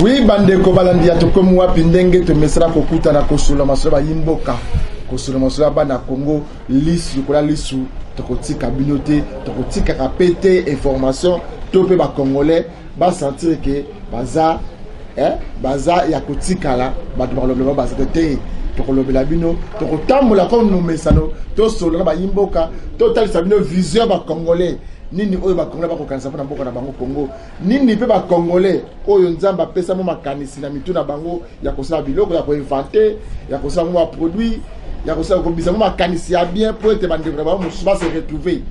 Oui, bandeko balandi ya tokomu wapi ndenge tomesera kokuta na kosula masolo yimboka. Kosula masolo bana Congo lisu kola lisu tokotika binote tokotika kapete information topé ba congolais ba sentir que baza baza ya kotika la ba tobalobela baza te tokolobela bino tokotambola comme nous mesano to solo ba yimboka total sabino vision ba congolais nini oyo ba congolais ba kokanisa na mboka na bango Congo nini pe ba congolais oyo nzamba pesa mo makanisi na mitu na bango ya kosala biloko ya koinventer ya kosala mo produit ya kosala ko bisa mo makanisi ya bien pour être bandeko ba mo se retrouver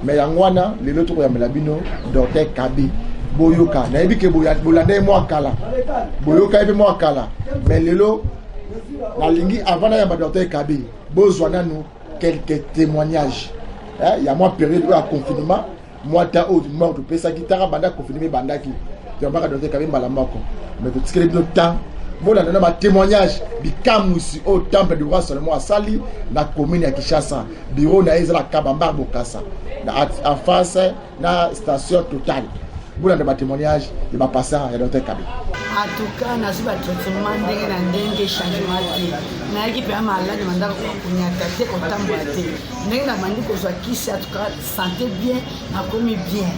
mais yangwana lelo to ya melabino Dr Kabi boyoka na yebi ke bolanda mo akala boyoka ebe mo akala mais lelo na lingi avant ya Dr Kabi bozwana nous quelques témoignages il y a moi période de confinement moi ta haute mort de pesa guitare banda confinement bandaki tu vas Dr Kabi malamako mais tu tire de temps voilà dans ma témoignage bikamusi au temple du roi seulement à Sali la commune ya Kinshasa bureau na ezala Kabamba Bokassa en face na station Total voilà dans ma témoignage il va passer à Dr Kabi. En tout cas, na suba traitement ndenge na ndenge changement te. Na yaki pe malade mandaka kunyata te kotambola te. Ndenge na bandi kozwa kisi en tout cas santé bien na komi bien.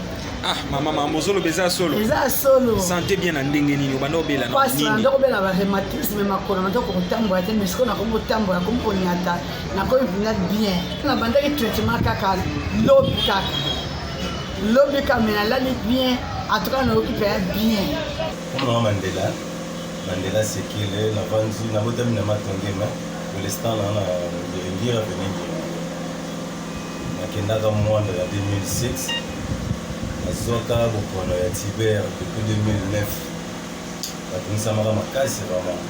Ah mama mozolo beza solo. Beza solo. Santé bien na ndenge nini obanda obela na nini. Parce ndoko bela ba rhumatisme makolo mandako kotambola te mais siko na komo tambola komo konyata na komi bien. Na bandaki traitement kaka lobika. Lobika mena lali bien. En tout cas, on occupe bien. Comment Mandela c'est qu'il est la vendu na botam na matongema pour l'instant là on a de venir na kenda ka mois de 2006 na zoka bokono ya Tiber depuis 2009 la kunisa mara makasi vraiment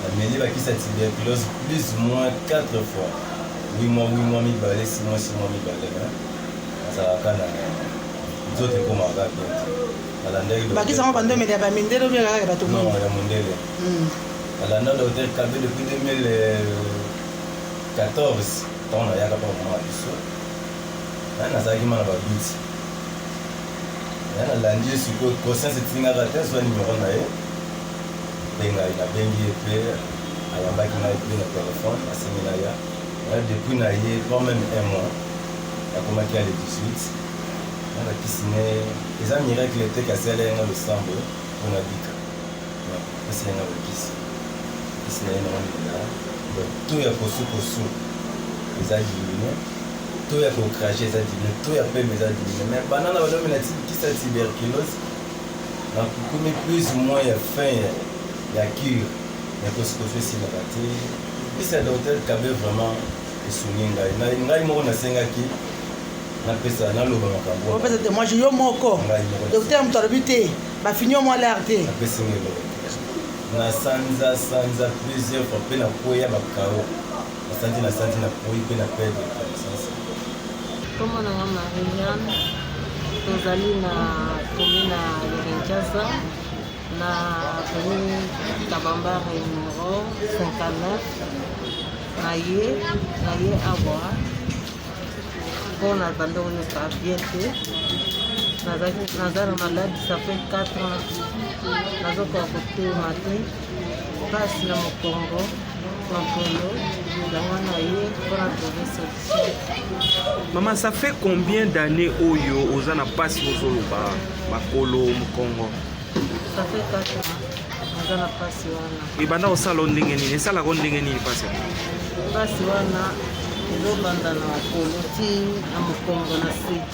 la meli ba kisa tuberculose plus ou moins 4 fois 8 mois mi balé 6 mois mi balé ça kana zote koma gapi baki sama bando media ba mindelo bi ga ba to non ya mondele alanda Dr Kabi depuis 2014 ton ya ka pa mo biso na zaki mana ba biti na landi suko conscience tinga ga test wa numéro na ye benga ina bengi pe ayamba ki na ipina téléphone asemina ya depuis na ye quand même un mois ya koma ki ale 18 na kisine eza miracle te kasela nga lusambo ona bika kasi nga bikisi kisine na ona to ya kosu eza diminué to ya cracher eza diminué to ya peme eza diminué mais banana balomi na kisa tuberculose na comme plus ou moins ya fin ya cure ya kosu si la bate bisa Dr Kabi vraiment esuninga ngai moko nasengaki moi je yo moko docteur mutarabite ba fini mo alerte na sanza plusieurs fois pe na koya ba kao na santi na koyi pe na perdre connaissance comme on a Marianne tozali na commune ya Kinshasa na commune Kabamba numéro 59 na ye avoir on a abandonné notre bien. Nous malade, ça fait 4 ans. Nous avons côté matin, passe dans le Congo, maman, ça fait combien d'années Oyo Ozana passe au Zoloba, Makolo, Congo? Ça fait 4 ans. Ozana passe wana. Et banda au salon d'ingénie, ça la ronde d'ingénie passe. Passe wana. Ezobanda na makolo ti na mokongo na site.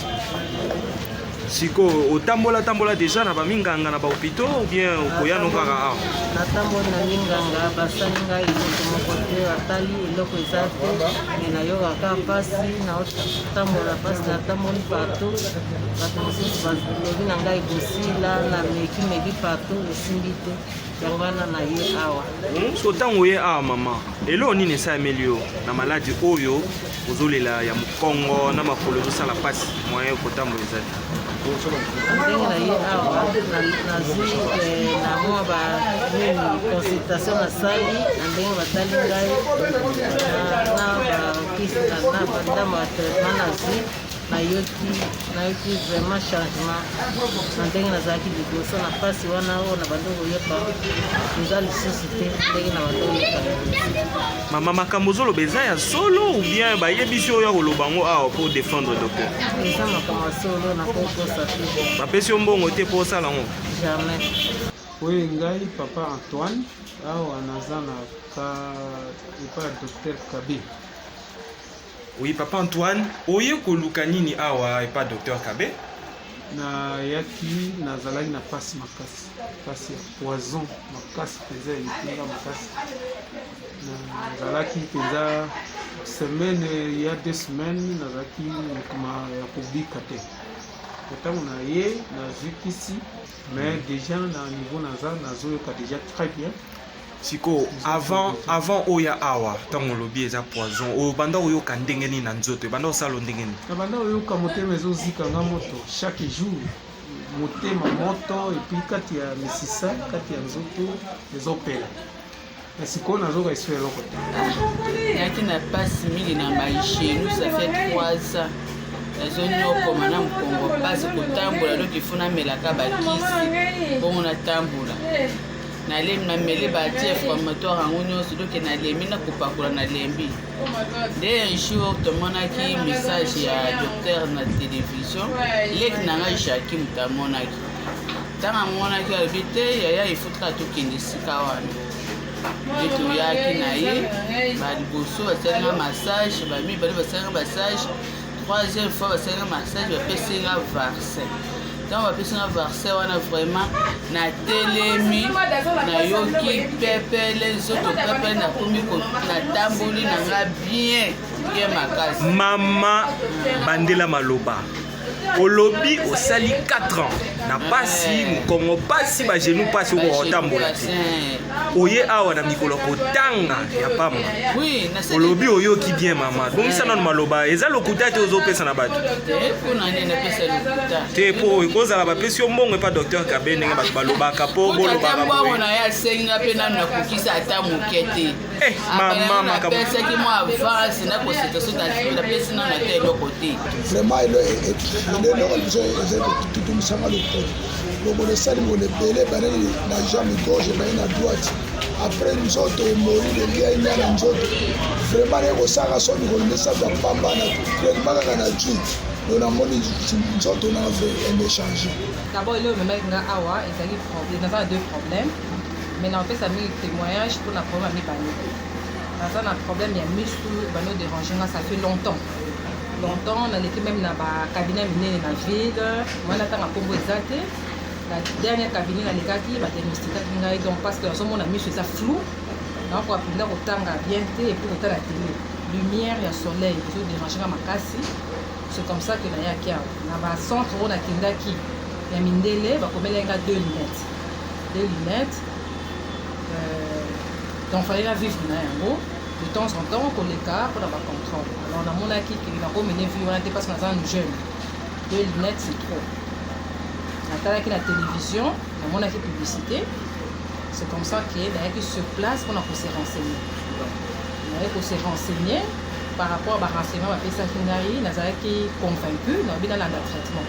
Siko otambola déjà na baminganga na ba hôpitaux ou bien okoyano kaka awa? Natambola na minganga basali ngai moto moko te atali eloko eza te me nayokaka mpasi naotambola mpasi natamboli partout bato mosusu balobi na ngai kosila na meki partout esimbi te yango wana na ye awa. So ntango oye awa mama elo nini esalemeli yo na maladi oyo ozolela ya mokongo na makolo ezosala mpasi moyen kotambola eza te? Ndenge na ye awa nazwi na mwa consultation nasali na ndenge batali ngai na bandambo ya traitement nazwi nayoki vraiment changement na ndenge nazalaki liboso na mpasi wana oyo na bando koyepa eza lisusu te ndenge na bando koyepa. Mama makambo ozoloba eza ya solo ou bien bayebisi oyo ya koloba yango awa pour défendre docteur? Eza makambo ya solo na kokosa te. Bapesi yo mbongo te mpo osala yango? Jamais. Oyo ngai papa Antoine awa naza na ka epa docteur Kabe. Oui, papa Antoine, oye koluka nini awa epa docteur Kabe? Nayaki nazalaki na pasi makasi, pasi ya poison makasi mpenza elikinga makasi. Nazalaki mpenza semaine ya 2 semaines nazalaki mokuma ya kobika te. Ntango na ye nazwikisi mais déjà na niveau nazoyoka déjà très bien. Siko avant oya awa ntango olobi eza poison oyo banda oyoka ndenge nini na nzoto banda osala ndenge nini? Na banda oyoka motema ezozikanga moto chaque jour, motema moto epuis kati ya misisa kati ya nzoto ezopela. Sikoyo nazoka esu eloko te. Nayaki na pasi mingi na maishenu, ça fait 3 ans. Nazonyokoma na mokongo mpasi kotambola loki ifuna melaka bakisi bongo natambola nalemi namele batie formatoire yango nyonso doke nalemi nakopakola nalembi nde un jour tomonaki message ya docteur na télévision leki na ngai jaki moto amonaki ntango amonaki alobi te yaya ifutraka tokende esika wana nde toyaki na ye baliboso basalinga massage bamibale basalinga massage. Troisième fois, c'est un massage, je fais un vaccin. Quand on fait un vaccin, on a vraiment na télémi, na yoki, pépé, les autres pépé, na komi, na tamboli, na bien ma case. Maman Bandela Maloba. Olobi osali 4 ans na pasi mokongo pasi ba genou pasi ko otambola te oye awa na mikolo kotanga ya pamba. Oui, na olobi oyoki bien mama donc ça non maloba eza lokuta te ozopesa na bato pour nani na pesa lokuta te po ekozala bapesi yo mbongo epa docteur Kabe ndenge bato balobaka po bolobaka mbongo na ya senga pe na kokisa ata moke te mama makambo pesa ki mo avance na consultation na pesa na te eloko te vraiment tutumisanga lokolo lokolo esali molebele banani na jambe gauche baye na droite après nzoto emori leliai nya na nzoto vraiment naye kosaka so mikolo misato ya pamba na traitement kaka na tui lo namoni nzoto nanga ve emechange. D'abord ele omemaki nga awa ezali naza na 2 problèmes mais naopesa mingi témoignage mpona problème ya mibale. Naza na problème ya misu bano dérange nga ça fait longtemps naleki même na bacabinet minene na ville mwana ntanga nkombo eza te la dernière cabinet nalekaki badiagnostikaki ngai donc parce que nazomona miso eza flou nakoka mpenza kotanga bien te epuis kotala télé lumière ya soleil ezodérange nga makasi. C'est comme ça que nayaki awa na bacentre oyo nakendaki ya mindele bakomelaki nga 2 lunettes donc fallait la vivre na yango de temps en temps koleka mpona bacontrôle. Alors namonaki keli nakomene vi wana te parce que naza jeune 2 lunettes c'est trop. Natalaki na télévision namonaki publicité, c'est comme ça que nayaki sur place mpona kose renseigner. Nayaki kose renseigner par rapport à barenseignement bapesaki ngai nazalaki convaincu naobi nalanda traitement.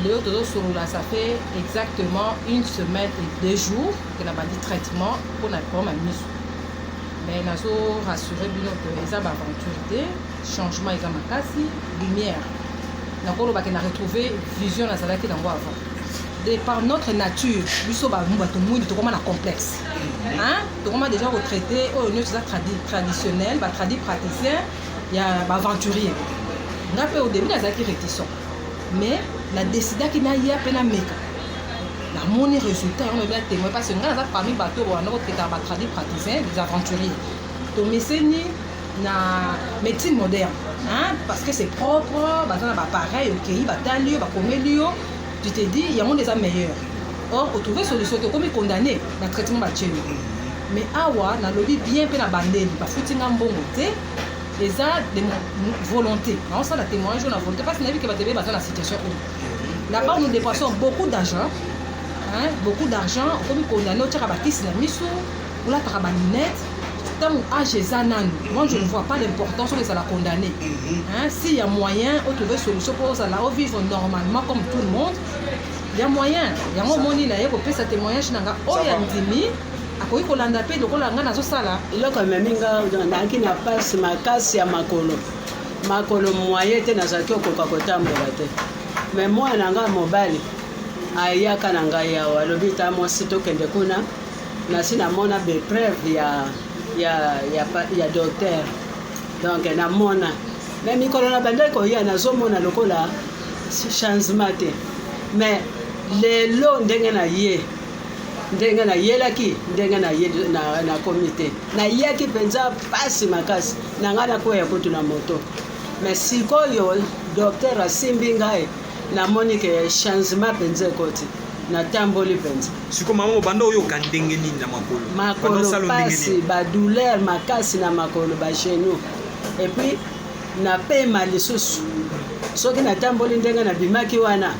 Leo tozosolola ça fait exactement 1 semaine et 2 jours que nabandi traitement mpona problème ya miso. Mais nazo rassurer bino que eza baventure te changement eza makasi lumière nakoloba ke na retrouver vision nazalaki nango avant de par notre nature biso bato mwindu tokoma na complexe tokoma déjà retraité oyo nyonso eza traditionnel batradi praticien ya baaventurier nga mpe au début nazalaki réticent mais nadesidaki naya mpe nameka namoni résultat yango ebia témoin parce que nga naza parmi bato wana kotekaka batradi praticien des aventuriers tomeseni na médecine moderne parce que c'est propre baza na bapareil okei batali yo bakomeli yo tu te dis yango eza meilleur. Or otrouve solution te okomi condamné na traitement batieni mais awa nalobi bien mpe na bandeli bafutinga mbongo te eza de volonté naosala témoignage na volonté parce que nayebi ke bato ebe baza na situation oyo là-bas nous dépensons beaucoup d'argent okomi condamné otiaka bakisi na miso olataka balunette tant âge eza nanu, moi je ne vois pas l'importance de la condamner. Hein? S'il y a moyen de trouver solution pour vivre normalement comme tout le monde, il y a moyen. Il y a un moment où il y a sa témoignage nanga oyandimi akoki kolanda pe lokola nga nazosala. Iloko meminga naki na passe makasi ya makolo moyen te nazalaki okoka kotambola te. Mais moi nanga mobali ayaka na ngai awa alobi ta mwasi tokende kuna nasi namona bepreuve ya docteur. Donc namona mais mikolo na bandai koya nazomona lokola changement te. Mais lelo ndenge na yelaki ndenge na comité na yaki penza pasi makasi na ngana ko ya kutu na moto. Mais sikoyo docteur asimbi ngai na monique changement penza koti na tamboli penza siko mama banda oyo kandenge nini na makolo pasi ba douleur makasi na makolo ba genou et puis na pema lisusu soki na tamboli ndenge na bimaki wana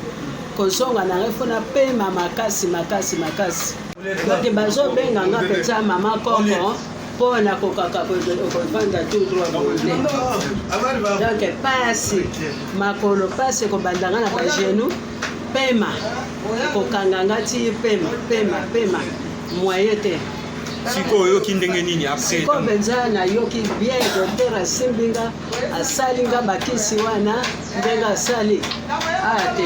kosonga na refona pema makasi donc bazobenga nga penza mama koko pour na kokaka kokvanda tout droit bonde donc pasi makolo pasi kobandanga na ba genou pema kokanga ngati pema moyen te siko yoki ndenge nini après siko benza na yoki bien docteur asimbinga asalinga bakisi wana ndenga asali ate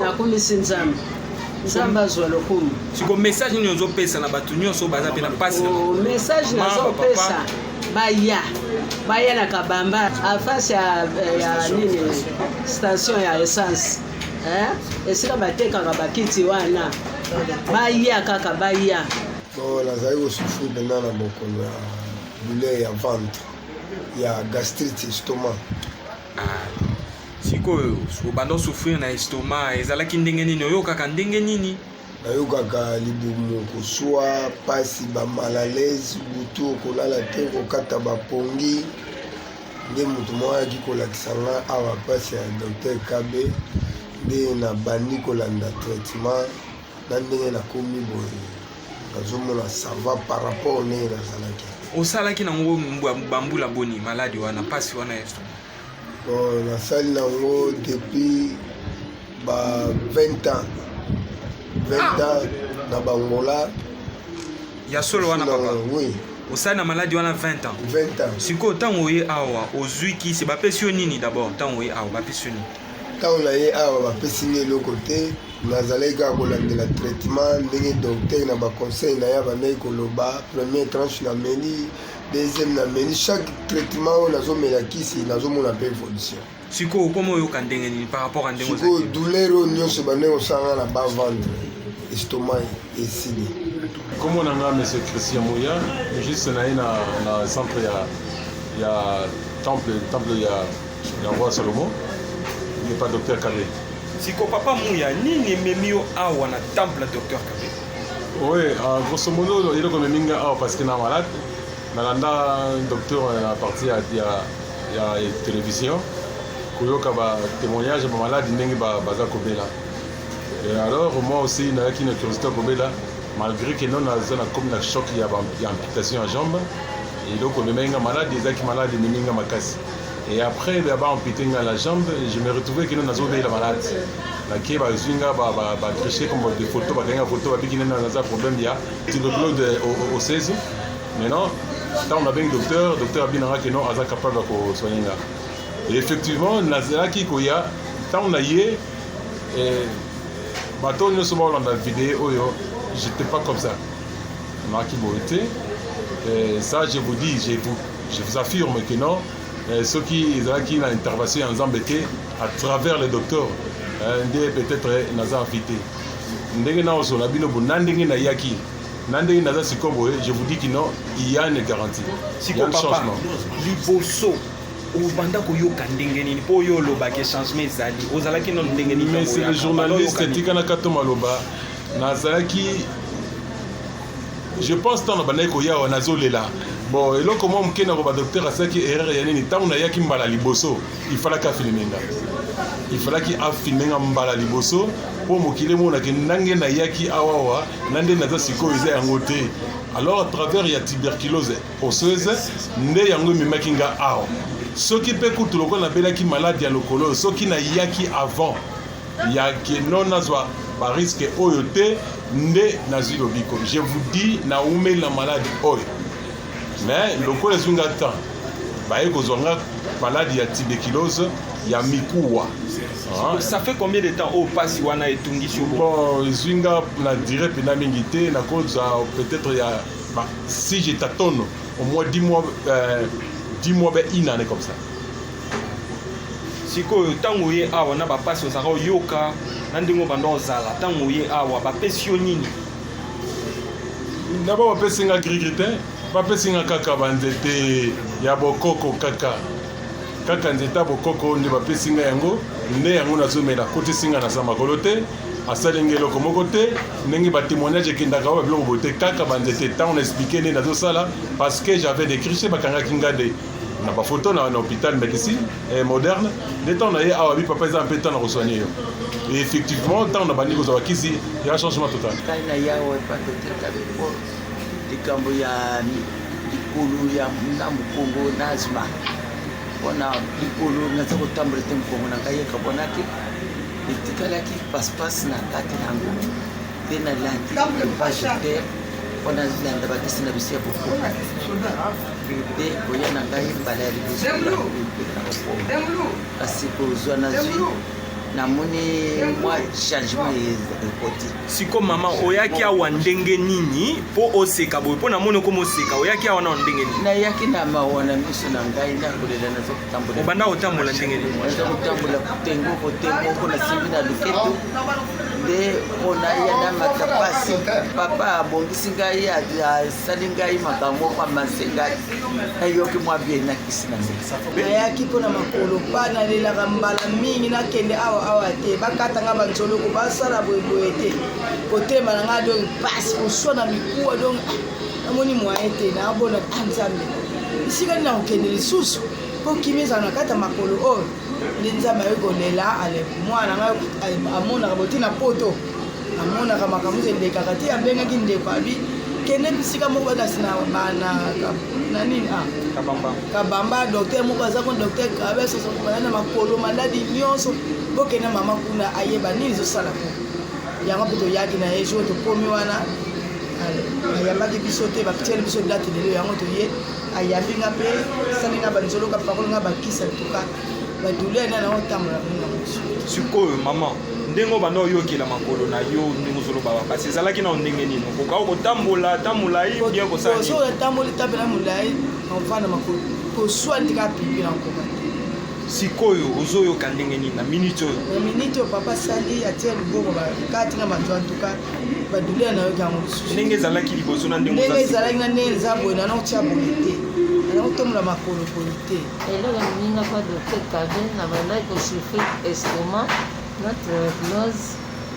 nakumisi nzambe azwa lokumu siko message nini ozopesa na bato nyonso baza pe na pasi message nazopesa baya na kabamba afasi ya nini station ya essence esika batekaka bakiti wana baya kaka baya nazali kosufri mpena na mokolo ya douleur ya ventre ya gastrite estomac. sikoyo obanda osouffrir na estomac ezalaki ndenge nini oyokaka ndenge nini? nayokaka libumu koswa pasi bamalalaise butu kolala te kokata bapongi nde moto moko ayaki kolakisa nga awa pasi ya docteur Kabe nde nabandi kolanda traitement na ndenge nakomi boye nazomona ça va par rapport ndenge nazalaki. osalaki nango bambula boni maladi wana pasi wana estomac? nasali nango depuis ba 20 ans na bangola ya solo wana papa? Oui. osali na maladi wana 20 ans? sikoyo ntango oye awa ozwi kisi bapesi yo nini d'abord ntango oye awa bapesi yo nini? ntango naye awa bapesi nga eloko te nazalaki kaka kolandela traitement ndenge docteur na baconseil na ye bandaki koloba première tranche na meli deuxième na meli chaque traitement oyo nazomela kisi nazomona mpe évolution. sikoyo okoma oyoka ndenge nini par rapport a ndenge sikoyo douleur oyo nyonso bandenge osanga na bavendre estomac esili. Comme on a M. Christian Mouya, juste na centre ya temple ya roi Salomon, il n'est pas docteur Kabe. Siko papa Mouya, nini memio awa na temple docteur Kabe? Oui, grosso modo, il est comme minga awa parce qu'il est malade. Nalanda docteur à partir ya télévision, kuyoka ba témoignage ba malade ndenge baza kobela. Et alors moi aussi na qui une curiosité kobela. Malgré que non comme la choc il y a amputation à jambe et donc on est malade des malade minga makasi et après d'abord amputé la jambe je me retrouvais que nous avons la malade la qui va zwinga ba tricher comme des photos ba gagner photo ba bikina na za problème il y a tuberculose au 16 maintenant quand on a bien docteur abinanga que non aza capable de soigner et effectivement nazela qui koya tant on a yé et bateau nous sommes dans la vidéo j'étais pas comme ça. Marquis Boité. Ça, je vous dis, je vous affirme que non. Ceux qui ont intervention en Zambété, à travers les docteurs, peut-être naza invité. Ndenge na oso labino bunandenge na yaki. Nandenge naza sikobo, je vous dis que non, il y a une garantie. Il y a un changement. Liboso. Obanda koyoka ndenge nini po yo lobake changement ezali ozalaki non ndenge nini? Mais c'est le journaliste tika na kato maloba nazalaki je pense tant na koya on azolela bon et là comment on kena ba docteur asaki erreur ya nini tant na yaki mbala liboso il fallait ka filmenga il fallait ki afimenga mbala liboso pour mokile mona ke nange na yaki awawa nande na siko iza yango te alors à travers ya tuberculose osseuse nde yango mimakinga awa soki pe kutu loko na belaki malade ya lokolo soki na yaki avant ya ke non azwa ba risque oyo te nde nazwi lobiko je vous dis na ume la malade oyo mais lokolo ezunga temps baye kozwanga malade ya tuberculose ya mikuwa. Ça fait combien de temps au passe wana etungi sur bon ezunga na dire pena mingité na cause peut-être ya bah, si je tâtonne au moins 10 mois ben une année comme ça. Siko tango ye awa na ba passe ozaka yoka na ndingo bando zala tango ye awa ba pesio nini. Na ba pesinga grigritin ba pesinga kaka banzete ya bokoko kaka nzeta bokoko nde ba pesinga yango nde yango nazomela kote singa na sama kolote asalenge loko moko te ndenge ba témoignage kendaka ba biloko bote kaka banzete tant on expliquer ne nazo sala parce que j'avais décrit chez bakanga kingade na ba photo na hôpital médecine moderne des temps na ye awa bi papa za mpeto na resoigner yo et effectivement tant na bani kozwa kisi ya changement total kaina yawe pa docteur kabeko likambo ya likulu ya ngambo Kongo nazma ona likulu na tsako tambre tem Kongo na kaye kabonaki itikalaki passe na kati nango tena landi page ona zilanda bakisi na bisia beaucoup de koyana ngai mbala ya liboso kasi kozwa nazwi namoni mwa changement ekoti siko mama oyaki awa ndenge nini po oseka boye po namoni komo oseka oyaki awa na ndenge nini nayaki na mawana miso na ngai nakolela naza kotambola obanda kotambola ndenge nini naza kotambola kutengo kote moko nasimbi na loketo nde onaya na makapasi papa abongisi ngai asali ngai makambo kwa mase ngai nayoki mwa bien nakisi na nzela nayaki mpona makolo mpa nalelaka mbala mingi nakende awa te bakatanga banzoloko basala boyeboye te kotema na ngai donc mpasi koswana mikuwa donc namoni mwaye te naabona nzambe esika nini nakokende lisusu mpo kimi ezala na kati ya makolo oyo nde nzambe ayoki kolela ale mwana ngai amonaka botina poto amonaka makambo elekaka te abengaki ndeko abi kende bisika moko bakasi na nini kabamba docteur moko aza ko docteur kabeso na makolo maladi nyonso bokende mama kuna ayeba nini ezosala po yango mpe toyaki na ye jour tokomi wana ayambaki biso te bakitieli biso date lelo yango toye ayambi nga mpe salinga banzoloka pakolo nga bakisa tuka badouleur na nango tambola nga mosu sikoyo mama ndenge obanda oyokela makolo na yo ndenge ozoloba bapasi ezalaki na ndenge nini okokaka kotambola ta molai bien kosala so otamboli ta pena molai ovanda makolo koswani tika pipi na nkoma sikoyo ozoyoka ndenge nini na minute oyo na minute oyo papa sali atia liboko bakatinga banzo antuka badouleur na yoki yango lisusu ndenge ezalaki liboso na ndenge ezalaki na ndenge eza boye nana kotia boye te nana kotombola makolo boye te eloko moninga pa docteur kabe na bandaki kosuffrir estomac na tuberculose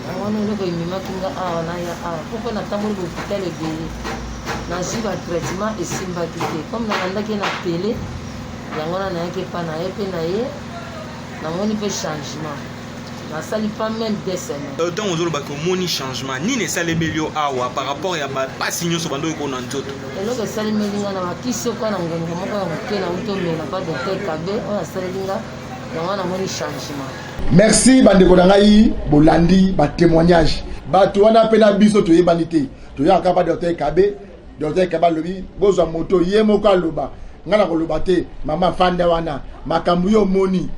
yango eloko ememaki nga awa naya awa po mpe natamboli kohôpital ebele nazwi batraitement esimbaki te comme nabandaki na pele yango na nayaki epa na ye mpe na ye namoni mpe changement nasali pas même 2 semaines ntango ozolobaki omoni changement nini esalemeli yo awa par rapport ya bapasi nyonso bando oyo kona nzoto eloko esalemeli nga na bakisi okoa na ngongo moko ya moke na utomela pa docteur kabe oyo asaleli nga yango namoni changement. Merci bandeko na ngai bolandi ba témoignage bato wana mpe na biso toyebani te toyaka pa docteur kabe lobi bozwa moto ye moko aloba nga na koloba te mama fanda wana makambo yo moni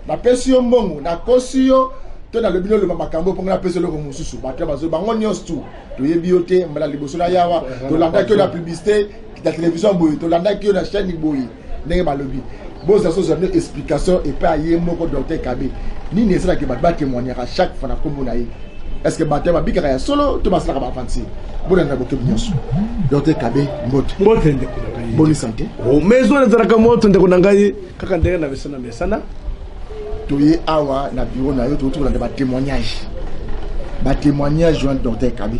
napesi yo mbongo nakosi yo to nalobi noloba makambo mpongo napesi eloko mosusu bato bazo bango nyonso tu toyebi yo te mbala liboso na yawa tolandaki yo na publicité na télévision boye tolandaki yo na chaîne boye ndenge balobi boza so zone explication et pas ye moko docteur kabe nini esalaki bato batémoignaka chaque fois na kombo na ye est-ce que bato babikaka ya solo to basalaka baavantir bonana bokebi nyonso docteur kabe mbote ndeko boni santé maison ezalaka moto ndeko na ngai kaka ndenge na mesana toye awa na bureau na yo totokolanda batémoignage wana docteur kabe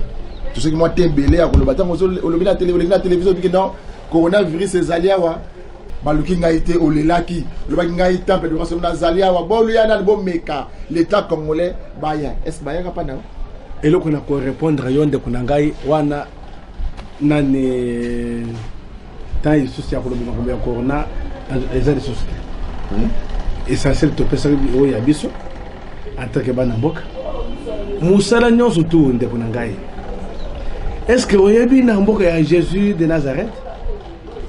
tout ce qui moi tembelé à koloba tango olobi na télévision biki non coronavirus ezali awa baluki ngai te olelaki lobaki ngai temple de rassemblement nazali awa bolu yana bo meka l'état congolais baya est-ce baya ka pana eloko na ko répondre yonde kuna ngai wana nani ta isusi ya kolobi makombe ya corona ezali susi essentiel to pesa o ya biso atake bana mboka musala nyonso tu ndeko na ngai. Est-ce que vous avez vu Jésus de Nazareth?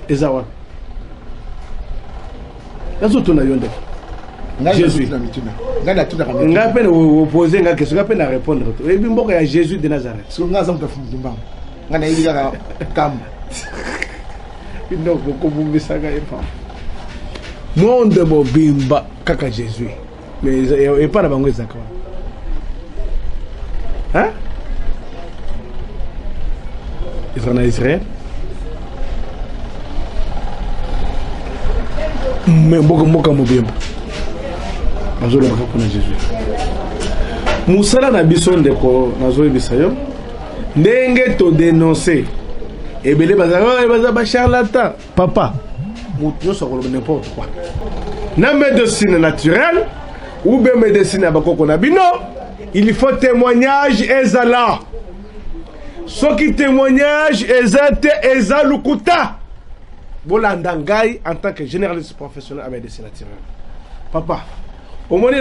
Ezawa. Nazo tuna yonde. Jésus. Ngana tuna kamera. Ngapene opposer nga question, ngapene répondre. Vous avez vu mboka Jésus de Nazareth? So ngaza mtafumba. Ngana yibika kam. Ino ko bumbisaka efa. Monde mobimba kaka Jésus. Mais et pas na bango ezaka. Hein? En Israël, mais beaucoup mobimba. Bazolo bakapona Jésus. Musala na biso ndeko nazo bisayo. Ndenge to dénoncer. Ebele baza ba charlatan. Papa, mutu so ko n'importe quoi. Na médecine naturelle ou bien médecine abakoko na bino, il faut témoignage ezala. Ce qui témoignage est lukuta. Bolandangai en tant que généraliste professionnel à médecine naturelle. Papa, au moins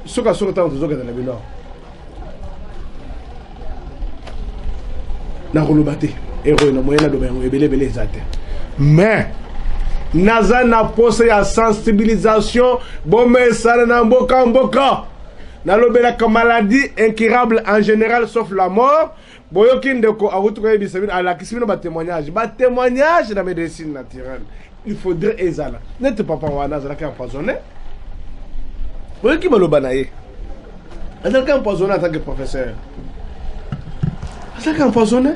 ce qu'a sur le temps de Zoga dans le Bénin. Na rolobate, héros na moyen de bien belé zate. Mais naza na posé à sensibilisation, bon mais ça na mboka. Na lobela comme maladie incurable en général sauf la mort. Boyoki ndeko arutuka bisabina ala kisibino ba témoignage na médecine naturelle. Il faudrait ezala. N'était pas wana zala ka empoisonné. Boyoki baloba na ye. Azala ka empoisonné en tant que professeur. Azala ka empoisonné.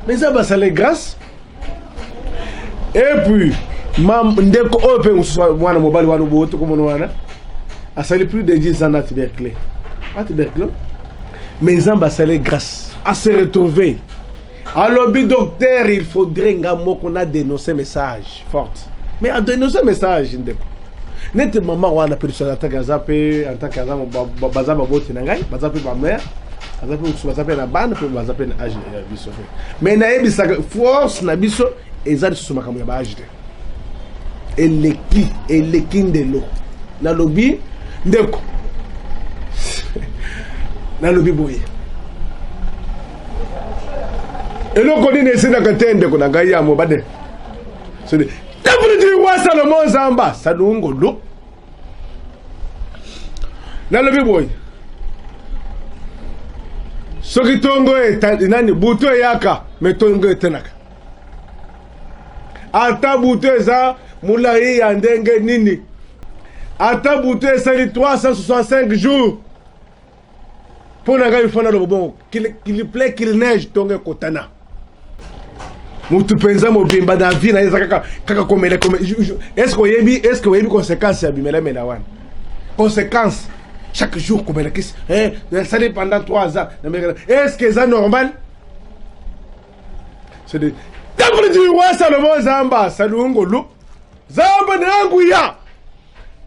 Mais ça va les grâce. Et puis mam ndeko ope mwana mobali wana boto comme wana. Asali plus de 10 ans à tuberculose. Pas tuberculose. Mais ça va les grâce. À se retrouver. Alors, le docteur, il faudrait qu'on a dénoncé message fort. Mais à dénoncer message, net maman on a perdu en tant qu'azapé, en tant qu'azam bazaba bote nangai, bazapé ma mère, bazapé na bande, bazapé na âge biso. Mais na ebisa force na biso ezali sous makambo ya ba âge. Eleki ndelo. Na lobi ndeko. Na lobi boye. Et l'on connaît les scènes à tendre qu'on a gagné à Mobade. C'est des. T'as voulu dire quoi Salomon Zamba? Ça nous ngolo. Dans le biboy. Ce qui tongo est nani buto yaka, mais tongo est tenaka. Ata buto za moulaï yandenge nini. Ata buto ça les 365 jours. Pour naga il faut na bon qu'il plaît qu'il neige tongo kotana. Mutu penza mobimba na vie na ezaka kaka komela est-ce que oyebi conséquences ya bimela mena wana conséquences chaque jour komela kisi ça dépend pendant 3 ans est-ce que c'est normal c'est de tabule du roi Salomon Zamba salungolo Zamba nanguya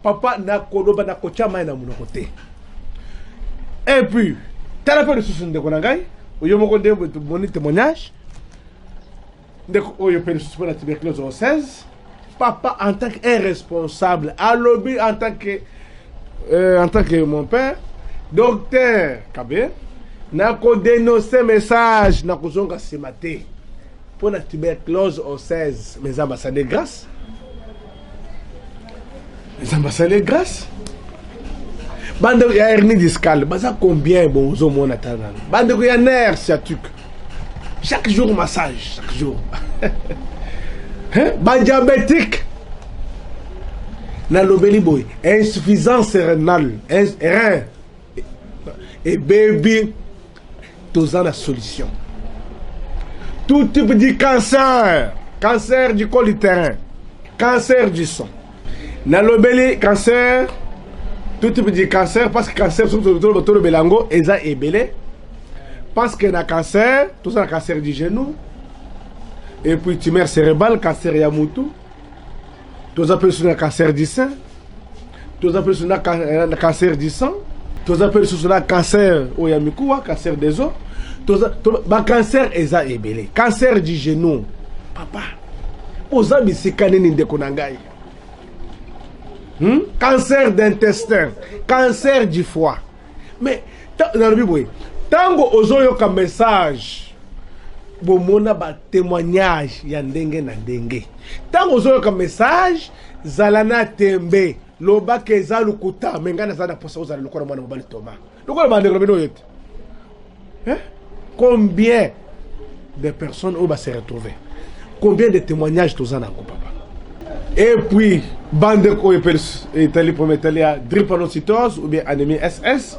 papa na koloba na kochama na munoko te et puis tala pe de susunde konangai oyomoko ndembo to boni témoignage. La tuberculose au 16, papa en tant qu'irresponsable, à lobby en tant que mon père, docteur Kabé, n'a qu'à dénoncer message, n'a qu'à zonga se mater pour la tuberculose au 16, mes ambassades de grâce. Les ambassades de grâce. Bande il y a hernie discale, baza combien bon zo mon atana. Bande il y a nerf sciatique. Chaque jour massage, chaque jour. Hein? Diabétique. Na lobeli boy, insuffisance rénale, rein. Et baby, tous la solution. Tout type de cancer, cancer du col utérin, cancer du sang. Na lobeli cancer, tout type de cancer parce que cancer surtout le belango eza ebele. parce que na cancer tout ça cancer du genou et puis tumeur cérébrale cancer ya mutu tout ça peut être cancer du sein tout ça peut être cancer du sang tout ça peut être cancer au yamikuwa cancer des os tout ça cancer eza ebele cancer du genou papa oza bisika nini ndeko na ngai cancer d'intestin cancer du foie mais dans le bible tango ozoyoka message bomona ba témoignage ya ndenge na ndenge tango ozoyoka message zalana tembe loba keza lukuta mengana zana posa ozala lokola mwana mobali Thomas lokola bandeko bino yote combien de personnes où va se retrouver combien de témoignages tous en a papa et puis bande ko etali prometali a drépanocytose ou bien anémie SS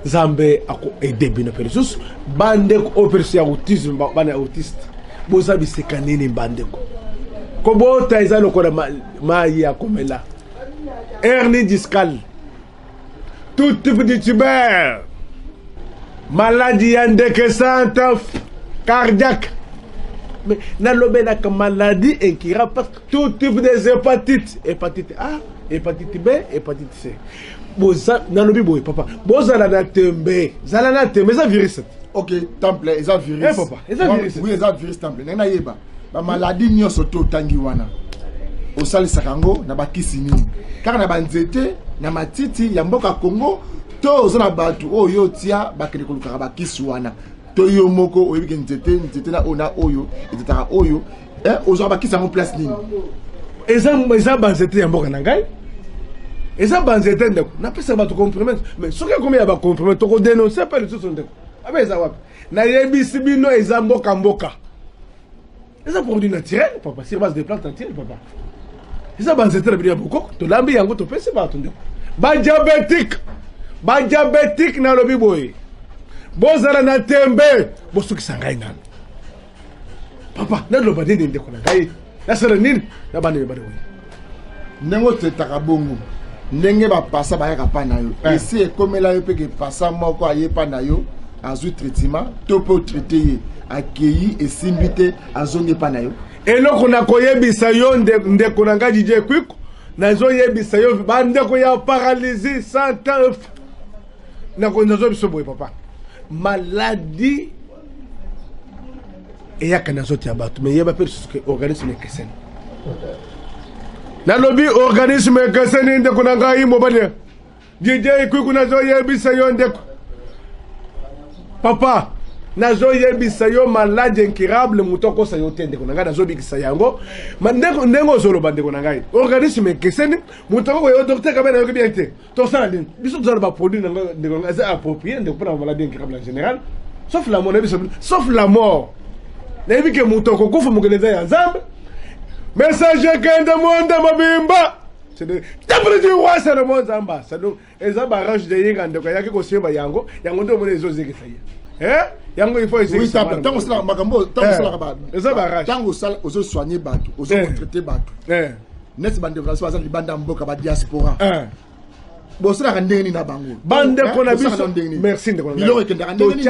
zambe ako edebino persus bande ko persu ya autisme bana autiste boza bisekanini bande ko bota eza lokola ma ya komela hernie discale tout type de tumeur maladie indécessante cardiaque mais nalobe na maladie incurable parce que tout type des hépatites hépatite A hépatite B hépatite C boza nalobi boy papa boza na tembe zala na tembe ça virus ok temple eza virus papa eza virus oui eza virus temple na yeba ba maladie nyonso to tangi wana osalisa kango na bakisi nini kaka na banzete na matiti ya mboka Congo to ozana batu oyo tia bakende koluka bakisi wana to yo moko oyebike nzete na ona oyo etaka oyo ozo bakisi en place nini eza banzete ya mboka na ngai eza banzete ndeko na pesa batu compromet mais soki combien ya ba compromet to ko dénoncer pas le tout ndeko abe eza wapi na yebisi bino eza mboka eza produit naturel papa sur base de plantes naturelles papa eza banzete na bino boko to lambi yango to pesa batu ndeko ba diabétique na lobi boy bozala na tembe bosukisa ngai nani papa naloba nini ndeko na ngai nasala nini na bana bana ndenge otetaka bongo ndenge bapasa bayaka pa na yo esi ekomela yo mpe ke pasa moko ayepa na yo azwi traitement to mpe otraite ye akei esimbi te azongi pa na yo eloko nakoyebisa yo ndeko na ngai DJ Quick nazoyebisa yo bandeko ya paralysie sans temps nazoyebisa boye papa maladie eyaka nazotia bato mais yeba mpe lisusu ke organisme ekeseni nalobi organisme ekeseni ndeko na ngai mobali DJ Quick nazoyebisa yo ndeko papa nazoyebisa yo maladie incurable moto akosa yo te ndeko na ngai nazobikisa yango ndenge ozoloba ndeko na ngai organisme ekeseni moto akoko yo docteur kabe nayoki bien te tosala nini biso tozala baproduit na ngai ndeko na ngai eza approprié ndeko mpona maladie incurable en général sauf la mort nayebiso sauf la mort nayebi ke moto akokufa mokili eza ya nzambe message ekende monde mobimba tapre du roi c'est le monde nzamba sado eza barage de yenga ndeko ayaki kosimba yango nde omona ezozekisa ye yango il faut essayer ça tant osala makambo tant osala ba eza barage tant osala ozo soigner bato ozo traiter bato net bande de baza libanda mboka ba diaspora bosala ndenge na bango bande kona biso merci ndeko na biloko ekendaka ndenge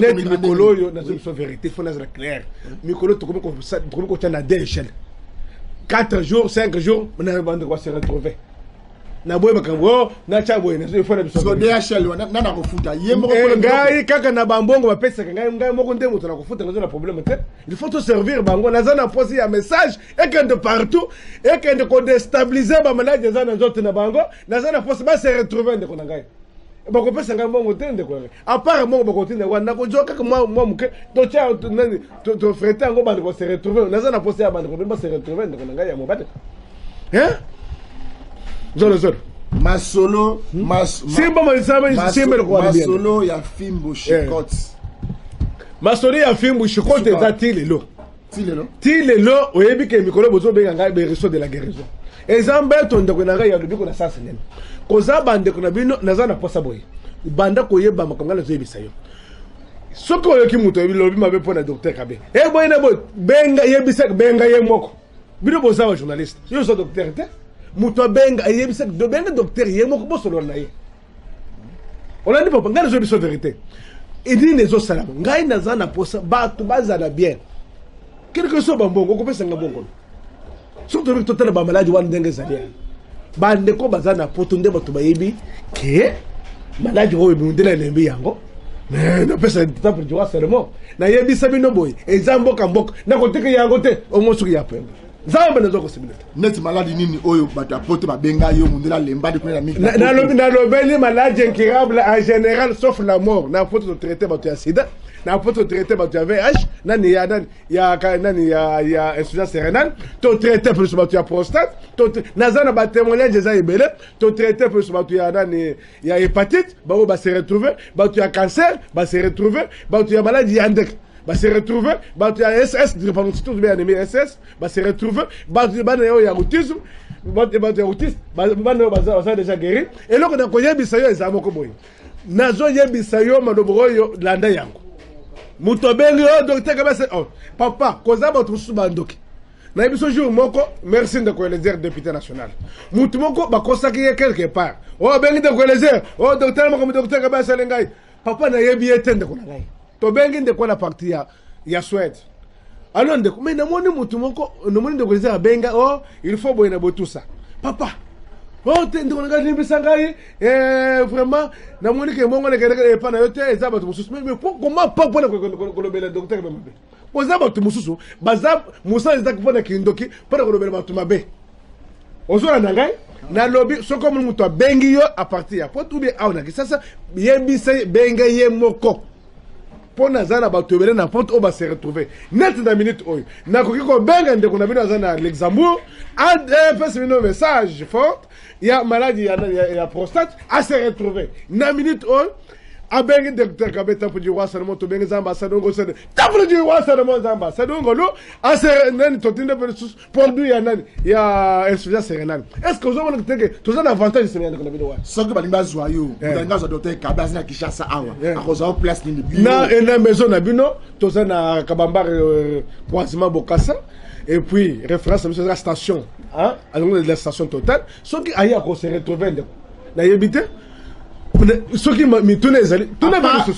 net mikolo yo na zo vérité faut être clair mikolo to ko tana deux échelles 4 jours 5 jours on a bande quoi se retrouver na boye makambo na chaboye na so na biso so DHL na na kofuta yembo ko ngai kaka na bambongo ba pesa ngai moko ndemo to na kofuta na problème te il faut te servir bango na zana posi ya message et que de partout et que de déstabiliser ba malade zana zote na bango na zana posi ba se retrouver ndeko na ngai ba ko pesa ngai mbongo te ndeko à part mbongo ba ko tinda wana ko joka moi muke to cha to frete ngo ba ko se retrouver na zana posi ya ba ko ba se retrouver ndeko na ngai ya mobate Zolo masolo simba masolo ya fimbo shikot masolo ya fimbo shikot eza tilelo oyebi ke mikolo bozo benga ngai bereso de la guérison eza mbeto ndeko na ngai ya lobiko na sasa nene koza bandeko na bino naza na posa boye banda koyeba makambo na zoyebisa yo soki oyoki moto lobi mabe mpo na docteur kabe boye na boye benga yebisa benga ye moko bino boza ba journaliste yo so docteur te moto benga yebisa benga docteur ye moko bosolo na ye on a dit papa ngana zo biso vérité edi nezo salama ngai naza na posa bato bazala bien quelque chose bambongo kopesa nga bongo surtout avec total ba maladi wana ndenge ezali bandeko baza na poto nde bato bayebi ke maladi oyo bimundela elembi yango napesa temple du roi Salomon nayebisa bino boye eza mboka nakoteka yango te omosuki ya pembe nzambe nazo kosimila net maladi nini oyo bato apote babenga yo mundela lembadi kuna na miki nalobeli maladi incurable en général sauf la mort na poto to traiter bato ya sida na poto traiter bato ya VIH nani ya insuffisance rénale to traiter plus bato ya prostate to nazana ba témoignage za ebele to traiter plus bato ya nani ya hépatite ba se retrouver bato ya cancer ba se retrouver bato ya maladie ya ndek ba se retrouver bato ya SS drépanocytose bien anémie SS ba se retrouver bato ya autisme bato ya autisme baza déjà guéri et loko na koyebisa yo eza moko boye nazo yebisa yo malobo yo landa yango muto bengi yo docteur kabese papa koza bato mususu bandoki na biso jour moko merci de coelezer député national mutu moko bakosaki ye quelque part bengi de coelezer docteur moko docteur kabese lengai papa na yebi etende ko ngai to bengi de ko na parti ya Suède alors ndeko mais na moni mutu moko no moni de coelezer benga il faut boyena botusa papa tende ko ngai libisa ngai vraiment na moni ke mongo ne kere pa na yote eza bato mususu mais comment pas pour ko lobela docteur bembe oza bato mususu baza musa ezaki mpona kindoki mpona kolobela bato mabe ozwala na ngai nalobi soki omoni moto abengi yo apartir ya poto ubi awa naki sasa yebisa benga ye moko mpo naza na bato ebele na poto oyo base retrouve net na minute oyo nakoki kobenga ndeko na bino aza na luxembourg apesa bino message forte ya maladie ya prostate ase retrouve na minute oyo abengi docteur kabe temple du roi Salomon to bengi zamba sadongo sede temple du roi Salomon zamba sadongo lo ase nani totinde versus produit ya nani ya insuffisance rénale est-ce que vous avez que tous un avantage c'est bien de la vidéo ça que balimba zoyo ndanga za docteur kabe azina Kinshasa awa akoza place ni na maison na bino tous na kabamba croisement Bokassa et puis référence à la station hein à la station totale ce qui aille à se retrouver na yebite soki mitune ezali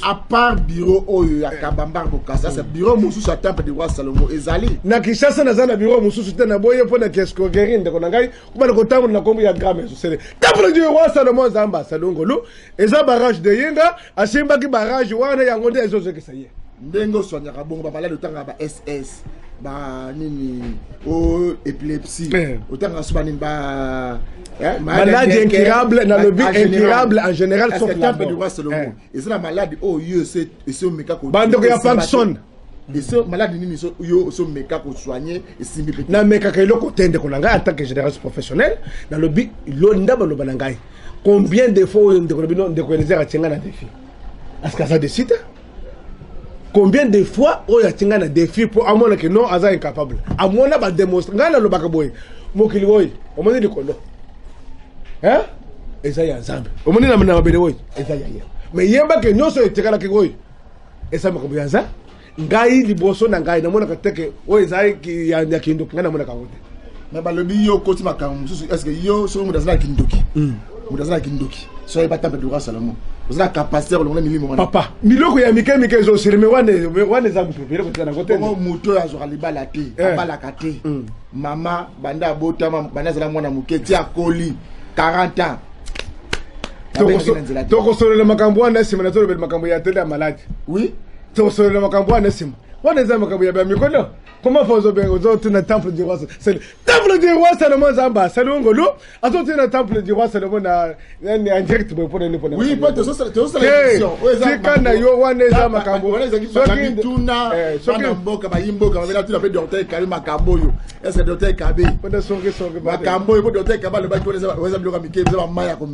à part bureau oyo ya kabamba Bokassa c'est bureau mususu à temple du roi Salomon ezali na Kinshasa naza na bureau mususu te na boye pona kesko guérir ndeko na ngai kuba ko tango na kombo ya grand maison c'est temple du roi Salomon zamba salongolo eza barrage de yenga asimba ki barrage wana yango nde ezozekisa ye ndengo soanyaka bongo babala de tanga ba SS ba nini épilepsie otanga suba nini ba maladie incurable na lobby incurable en général sauf la temple du roi Salomon et c'est la maladie c'est meka ko bande ko ya Parkinson et ce maladie nini so meka ko soigner et simbi na meka ka iloko tende ko nanga en tant que génération professionnelle na lobby lo ndaba lo banangai combien de fois de ko les atinga na défi est-ce que ça décide combien de fois oyo atinga na défi pour amona que non aza incapable amona ba démontrer ngana lo bakaboy mokili oyo omoni likolo hein eza ya nzambe omoni na mabele oyo eza ya ye mais yeba ke nyonso etekala ke oyo eza makambo ya nza ngai liboso na ngai namona kateke oyo eza ya kindoki ngai namona kango te mais balobi yo koti makambo mosusu est ce que yo so muda zala kindoki muda zala kindoki so yeba temple du roi Salomon ozala capacité kolonga milimo wana papa miloko ya mike zo sirime wane za kupepele ko tana kote mo muto ya zo libala te abala kate mama banda botama banda zala mwana muketi akoli 40 ans toko solo makambo wana sima na tolo makambo ya tele ya maladi oui toko solo makambo wana sima wana za makambo ya mikono comment faut ozo na temple du roi c'est le temple du roi Salomon zamba salongolo azo na temple du roi Salomon na en direct pour ne pour oui pas ça l'émission c'est quand yo wana za makambo wana za kitu tuna wana mboka bayimboka babela tuna pe docteur Kabi makambo yo est-ce que docteur Kabi pona songe makambo yo docteur Kabi le baki weza biloko mike za maya ko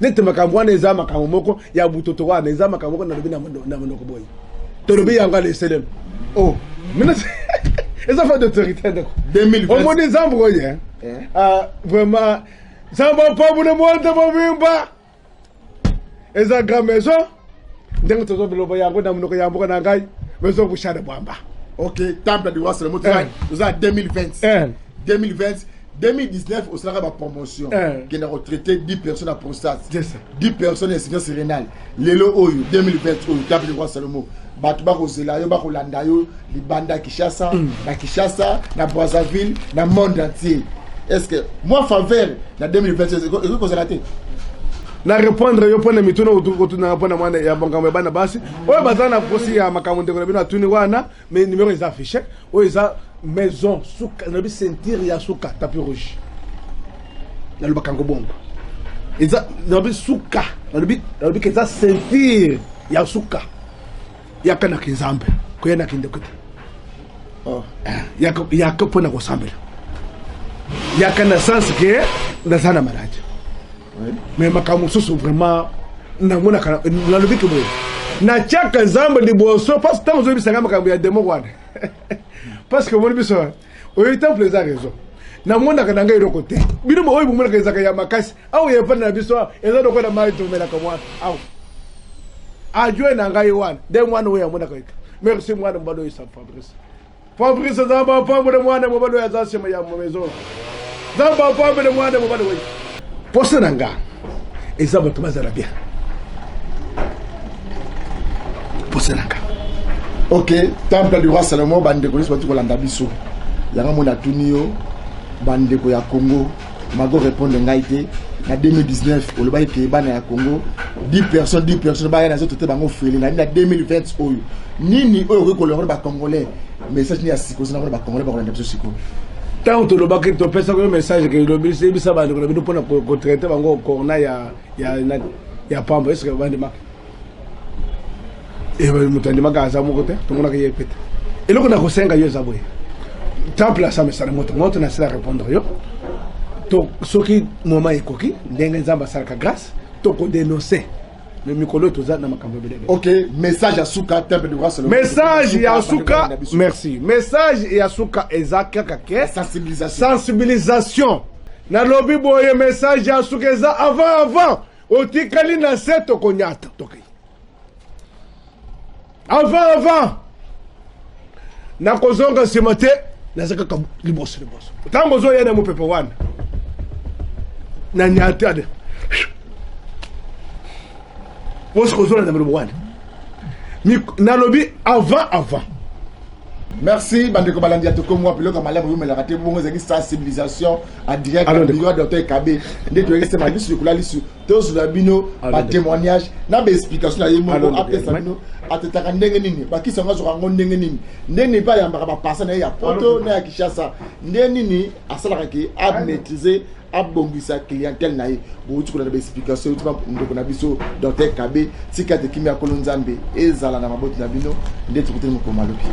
nete makambo wana za makambo moko ya butoto wana za makambo na lobi na monoko boy to lobi yanga le selem ils ont fait d'autorité. 2020. Au moins des embrouilles. Vraiment. Ça va pas pour le monde de mon bimba. Ils ont grand maison. Donc, tu as vu le yango dans mon yango dans Gaï. Maison pour Chade Bamba. Ok, temple du roi Salomon. Nous avons 2020. 2020. 2019 au salaire de promotion qui a retraité 10 personnes à prostate 10 personnes à insuffisance rénale lelo oyo 2020 oyo tape de roi Salomo bato ba kozela yo ba kolanda yo libanda Kinshasa na Kinshasa na Brazzaville na monde entier est-ce que moi faveur na 2026 est-ce que ça na répondre yo pona mituno utuna pona mwana ya bonga bana basi oyo bazana posi ya makamunde ko bino atuni wana mais numéro is affiché oyo za maison suka na bi sentir ya suka tapis rouge na luba kango bomba eza na bi suka na bi keza sentir ya suka ya kana kinzambe ko yana kinde kuti oh ya ko pona ko sambe ya kana sens que na sana maraje mais makamu soso vraiment na mona kana na lubi ke boy na chaka nzambe liboso parce que tant ozo bisanga makambo ya demo wana parce que mon biso oyo temps plaisir raison na mona kana ngai roko te bino mo oyo mona kaza ya makasi au ye pana biso ezo doko na mai to mela kamwa au ajo na ngai wana de mwana oyo mona kaika merci mwana mbado isa Fabrice zamba pambo de mwana mbado ya zasema ya maison zamba pambo de mwana mbado oyo poste nanga eza bato bazala bien poste nanga ok temple du roi Salomon bandeko liso batu kolanda biso yanga mona tunio bandeko ya Congo mago répondre ngai te na 2019 oloba ke bana ya Congo 10 personnes ba na zoto te bango feli na 2020 oyo nini oyo ko kolora ba congolais message ni ya siko na ba congolais ba kolanda biso siko tant to lo bakri to pesa ko message ke lo bisi bisa ba ko bino pona ko traiter bango corona ya pambo est-ce que bandi mak e ba mutandi magaza mo kote to mona ke yepete e loko na ko senga yo zaboye temple sa message moto na sala répondre yo to soki moment ekoki ndenge nzamba salaka grâce to ko dénoncer le mikolo to za na makambo bele ok message à Suka temple du roi Salomon message ya Suka merci message ya Suka ezaka kake sensibilisation na lobi boye message ya Suka eza avant otikali na seto konyata toki avant na kozonga simate na zaka ka liboso tango zo yana mu pepe wana na nyatade avant. Merci bandeko balandi atoko moi pelo kama labo yumela kate bongo zaki sensibilisation à direct à bureau docteur Kabe ndeto yese ma lisu kula lisu tous la bino ba témoignage na ba explication la yemo après ça bino atetaka ndenge nini ba kisanga zo ngo ndenge nini ndenge ba yamba ba passa na ya poto na ya Kinshasa ndenge nini asala ki a maîtriser a bongisa clientèle na ye bo tukula ba explication tuba ndeko na biso docteur Kabe sikate kimia kolonzambe ezala na maboti na bino ndeto kuteni ko malopi